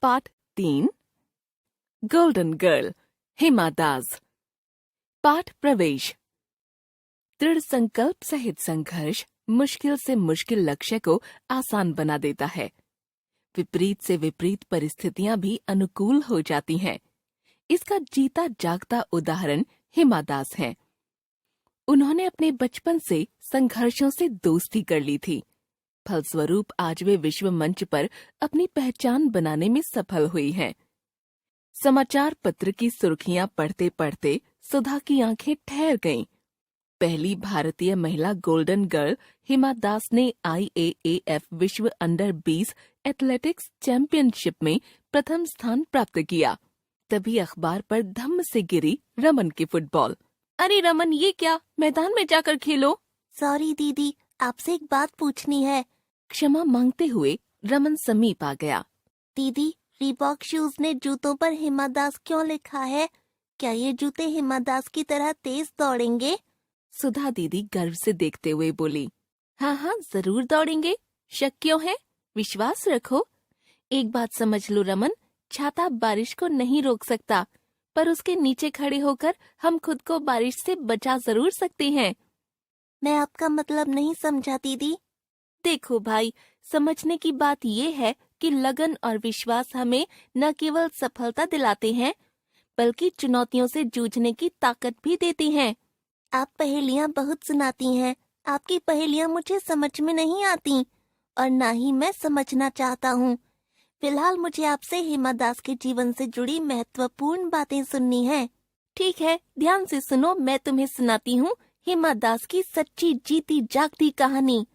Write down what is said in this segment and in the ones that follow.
पाठ 3 golden girl Hima Das. पाठ प्रवेश। दृढ़ संकल्प सहित संघर्ष मुश्किल से मुश्किल लक्ष्य को आसान बना देता है। विपरीत से विपरीत परिस्थितियां भी अनुकूल हो जाती हैं। इसका जीता जागता उदाहरण हिमा दास है। उन्होंने अपने बचपन से संघर्षों से दोस्ती कर ली थी। फलस्वरूप आज वे विश्व मंच पर अपनी पहचान बनाने में सफल हुई हैं। समाचार पत्र की सुर्खियां पढ़ते पढ़ते सुधा की आंखें ठहर गईं। पहली भारतीय महिला गोल्डन गर्ल हिमा दास ने IAAF विश्व अंडर 20 एथलेटिक्स चैंपियनशिप में प्रथम स्थान प्राप्त किया। तभी अखबार पर धम्म से गिरी रमन की फुटबॉल। अरे रमन, ये क्या, मैदान में जाकर खेलो। सॉरी दीदी, आपसे एक बात पूछनी है। क्षमा मांगते हुए रमन समीप आ गया। दीदी, रीबॉक शूज ने जूतों पर हिमा दास क्यों लिखा है? क्या ये जूते हिमा दास की तरह तेज दौड़ेंगे? सुधा दीदी गर्व से देखते हुए बोली, हाँ, जरूर दौड़ेंगे। शक क्यों है? विश्वास रखो। एक बात समझ लो रमन, छाता बारिश को नहीं रोक सकता, पर उसके नीचे खड़े होकर हम खुद को बारिश से बचा जरूर सकते हैं। मैं आपका मतलब नहीं समझा दीदी। देखो भाई, समझने की बात ये है कि लगन और विश्वास हमें न केवल सफलता दिलाते हैं, बल्कि चुनौतियों से जूझने की ताकत भी देती हैं। आप पहेलियां बहुत सुनाती हैं। आपकी पहेलियां मुझे समझ में नहीं आती और ना ही मैं समझना चाहता हूँ। फिलहाल मुझे आपसे हिमा दास के जीवन से जुड़ी महत्वपूर्ण बातें सुननी है। ठीक है, ध्यान से सुनो, मैं तुम्हें सुनाती हूँ हिमा दास की सच्ची जीती जागती कहानी।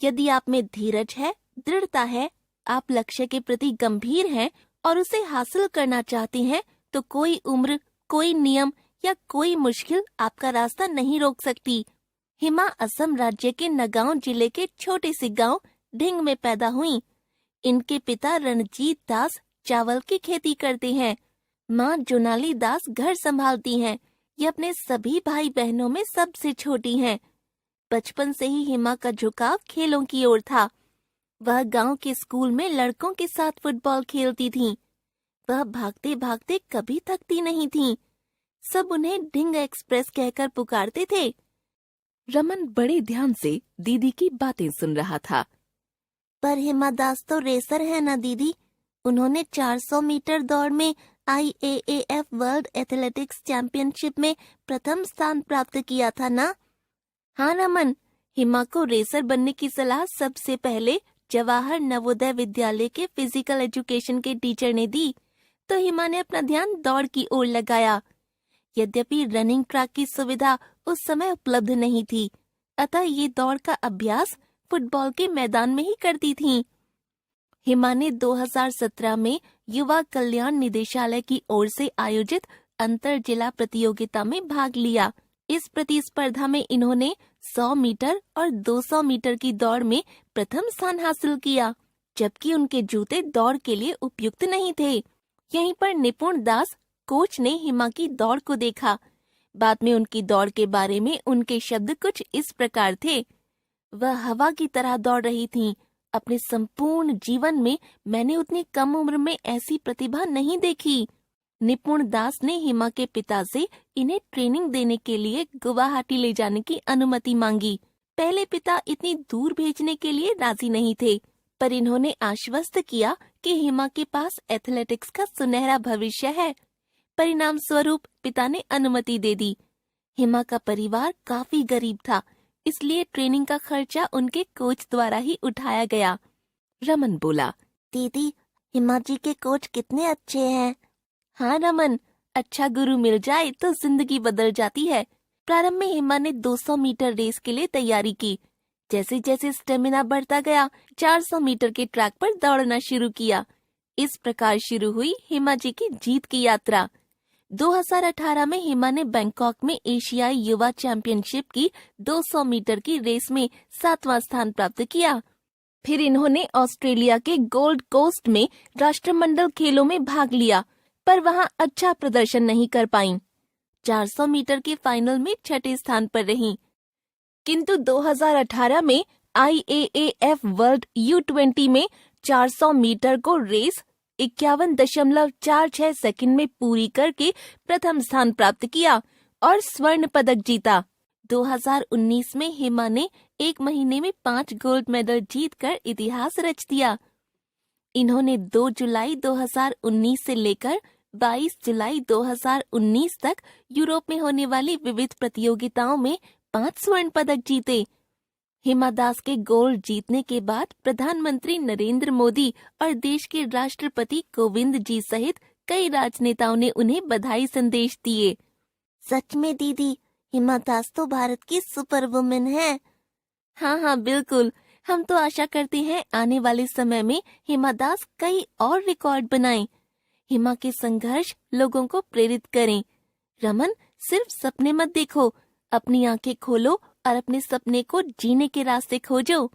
यदि आप में धीरज है, दृढ़ता है, आप लक्ष्य के प्रति गंभीर हैं और उसे हासिल करना चाहते हैं, तो कोई उम्र, कोई नियम या कोई मुश्किल आपका रास्ता नहीं रोक सकती। हिमा असम राज्य के नगांव जिले के छोटे से गांव ढिंग में पैदा हुई। इनके पिता रणजीत दास चावल की खेती करते हैं। माँ जोनाली दास घर संभालती हैं। ये अपने सभी भाई बहनों में सबसे छोटी हैं। बचपन से ही हिमा का झुकाव खेलों की ओर था। वह गांव के स्कूल में लड़कों के साथ फुटबॉल खेलती थीं। वह भागते भागते कभी थकती नहीं थीं। सब उन्हें ढिंग एक्सप्रेस कहकर पुकारते थे। रमन बड़े ध्यान से दीदी की बातें सुन रहा था। पर हिमा दास तो रेसर है ना दीदी। उन्होंने 400 मीटर दौड़ में IAAF वर्ल्ड एथलेटिक्स चैंपियनशिप में प्रथम स्थान प्राप्त किया था ना? हाँ रमन, हिमा को रेसर बनने की सलाह सबसे पहले जवाहर नवोदय विद्यालय के फिजिकल एजुकेशन के टीचर ने दी, तो हिमा ने अपना ध्यान दौड़ की ओर लगाया। यद्यपि रनिंग ट्रैक की सुविधा उस समय उपलब्ध नहीं थी, अतः ये दौड़ का अभ्यास फुटबॉल के मैदान में ही करती थीं। हिमा ने 2017 में युवा कल्याण निदेशालय की ओर से आयोजित अंतर जिला प्रतियोगिता में भाग लिया। इस प्रतिस्पर्धा में इन्होंने 100 मीटर और 200 मीटर की दौड़ में प्रथम स्थान हासिल किया, जबकि उनके जूते दौड़ के लिए उपयुक्त नहीं थे। यहीं पर निपुण दास कोच ने हिमा की दौड़ को देखा। बाद में उनकी दौड़ के बारे में उनके शब्द कुछ इस प्रकार थे, वह हवा की तरह दौड़ रही थीं। अपने संपूर्ण जीवन में मैंने उतनी कम उम्र में ऐसी प्रतिभा नहीं देखी। निपुण दास ने हिमा के पिता से इन्हें ट्रेनिंग देने के लिए गुवाहाटी ले जाने की अनुमति मांगी। पहले पिता इतनी दूर भेजने के लिए राजी नहीं थे, पर इन्होंने आश्वस्त किया कि हिमा के पास एथलेटिक्स का सुनहरा भविष्य है। परिणाम स्वरूप पिता ने अनुमति दे दी। हिमा का परिवार काफी गरीब था, इसलिए ट्रेनिंग का खर्चा उनके कोच द्वारा ही उठाया गया। रमन बोला, दीदी, हिमा जी के कोच कितने अच्छे हैं। हाँ रमन, अच्छा गुरु मिल जाए तो जिंदगी बदल जाती है। प्रारंभ में हिमा ने 200 मीटर रेस के लिए तैयारी की। जैसे जैसे स्टेमिना बढ़ता गया, 400 मीटर के ट्रैक पर दौड़ना शुरू किया। इस प्रकार शुरू हुई हिमा जी की जीत की यात्रा। 2018 में हिमा ने बैंकॉक में एशियाई युवा चैंपियनशिप की 200 मीटर की रेस में 7वां स्थान प्राप्त किया। फिर इन्होंने ऑस्ट्रेलिया के गोल्ड कोस्ट में राष्ट्रमंडल खेलों में भाग लिया, पर वहां अच्छा प्रदर्शन नहीं कर पाईं। 400 मीटर के फाइनल में 6ठे स्थान पर रहीं। किंतु 2018 में IAAF वर्ल्ड U20 में 400 मीटर को रेस 51.46 सेकंड में पूरी करके प्रथम स्थान प्राप्त किया और स्वर्ण पदक जीता। 2019 में हिमा ने एक महीने में 5 गोल्ड मेडल जीतकर इतिहास रच दिया। इन्होंने 2 जुलाई 2019 से लेकर 22 जुलाई 2019 तक यूरोप में होने वाली विविध प्रतियोगिताओं में 5 स्वर्ण पदक जीते। हिमा दास के गोल्ड जीतने के बाद प्रधानमंत्री नरेंद्र मोदी और देश के राष्ट्रपति कोविंद जी सहित कई राजनेताओं ने उन्हें बधाई संदेश दिए। सच में दीदी, हिमा दास तो भारत की सुपर वुमेन है। हाँ, बिल्कुल। हम तो आशा करते हैं आने वाले समय में हिमा दास कई और रिकॉर्ड बनाएं। हिमा के संघर्ष लोगों को प्रेरित करें। रमन, सिर्फ सपने मत देखो, अपनी आंखें खोलो और अपने सपने को जीने के रास्ते खोजो।